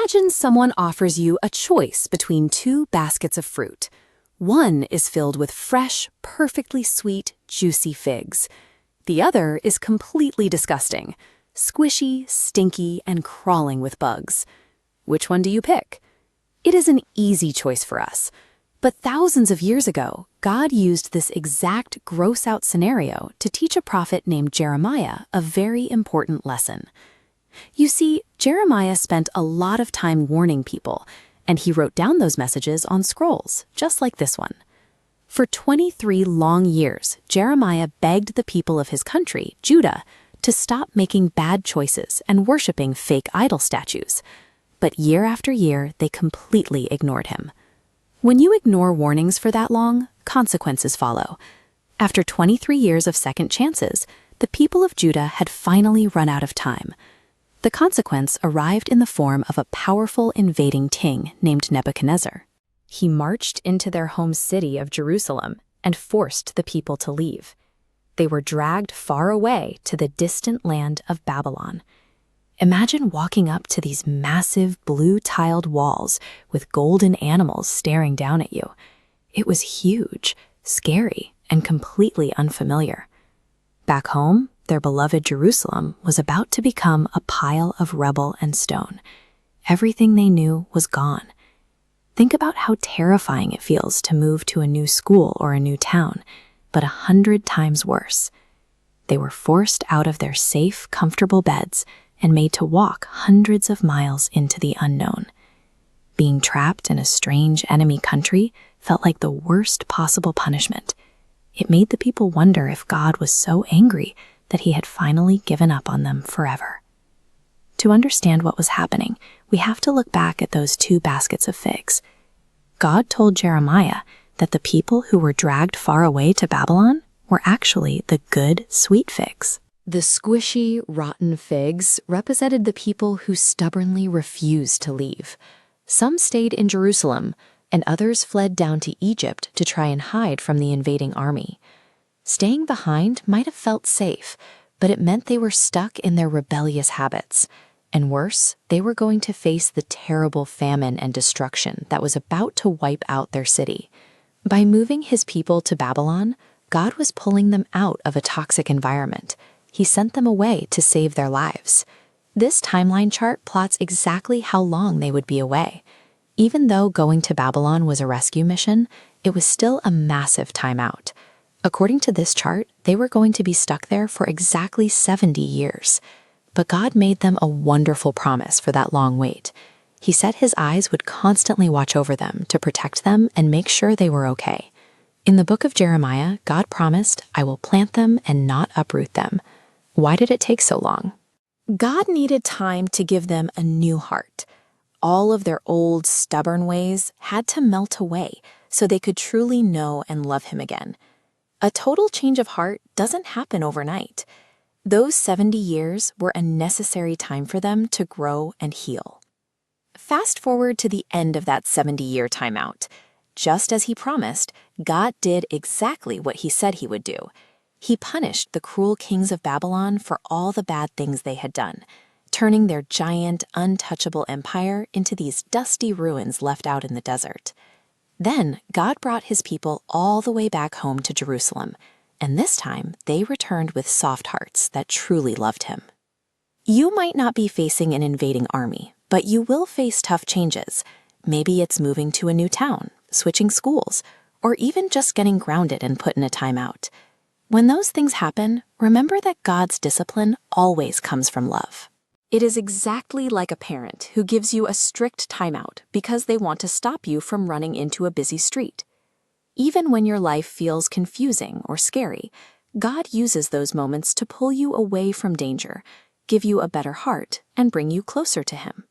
Imagine someone offers you a choice between two baskets of fruit. One is filled with fresh, perfectly sweet, juicy figs. The other is completely disgusting, squishy, stinky, and crawling with bugs. Which one do you pick? It is an easy choice for us. But thousands of years ago, God used this exact gross-out scenario to teach a prophet named Jeremiah a very important lesson. You see, Jeremiah spent a lot of time warning people, and he wrote down those messages on scrolls, just like this one. For 23 long years, Jeremiah begged the people of his country, Judah, to stop making bad choices and worshiping fake idol statues. But year after year, they completely ignored him. When you ignore warnings for that long, consequences follow. After 23 years of second chances, the people of Judah had finally run out of time. The consequence arrived in the form of a powerful invading king named Nebuchadnezzar. He marched into their home city of Jerusalem and forced the people to leave. They were dragged far away to the distant land of Babylon. Imagine walking up to these massive blue-tiled walls with golden animals staring down at you. It was huge, scary, and completely unfamiliar. Back home, their beloved Jerusalem was about to become a pile of rubble and stone. Everything they knew was gone. Think about how terrifying it feels to move to a new school or a new town, but 100 times worse. They were forced out of their safe, comfortable beds and made to walk hundreds of miles into the unknown. Being trapped in a strange enemy country felt like the worst possible punishment. It made the people wonder if God was so angry that he had finally given up on them forever. To understand what was happening, we have to look back at those two baskets of figs. God told Jeremiah that the people who were dragged far away to Babylon were actually the good, sweet figs. The squishy, rotten figs represented the people who stubbornly refused to leave. Some stayed in Jerusalem, and others fled down to Egypt to try and hide from the invading army. Staying behind might have felt safe, but it meant they were stuck in their rebellious habits. And worse, they were going to face the terrible famine and destruction that was about to wipe out their city. By moving his people to Babylon, God was pulling them out of a toxic environment. He sent them away to save their lives. This timeline chart plots exactly how long they would be away. Even though going to Babylon was a rescue mission, it was still a massive timeout. According to this chart, they were going to be stuck there for exactly 70 years. But God made them a wonderful promise for that long wait. He said his eyes would constantly watch over them to protect them and make sure they were okay. In the book of Jeremiah, God promised, "I will plant them and not uproot them." Why did it take so long? God needed time to give them a new heart. All of their old, stubborn ways had to melt away so they could truly know and love him again. A total change of heart doesn't happen overnight. Those 70 years were a necessary time for them to grow and heal. Fast forward to the end of that 70-year timeout. Just as he promised, God did exactly what he said he would do. He punished the cruel kings of Babylon for all the bad things they had done, turning their giant, untouchable empire into these dusty ruins left out in the desert. Then God brought his people all the way back home to Jerusalem, and this time they returned with soft hearts that truly loved him. You might not be facing an invading army, but you will face tough changes. Maybe it's moving to a new town, switching schools, or even just getting grounded and put in a timeout. When those things happen, remember that God's discipline always comes from love. It is exactly like a parent who gives you a strict timeout because they want to stop you from running into a busy street. Even when your life feels confusing or scary, God uses those moments to pull you away from danger, give you a better heart, and bring you closer to him.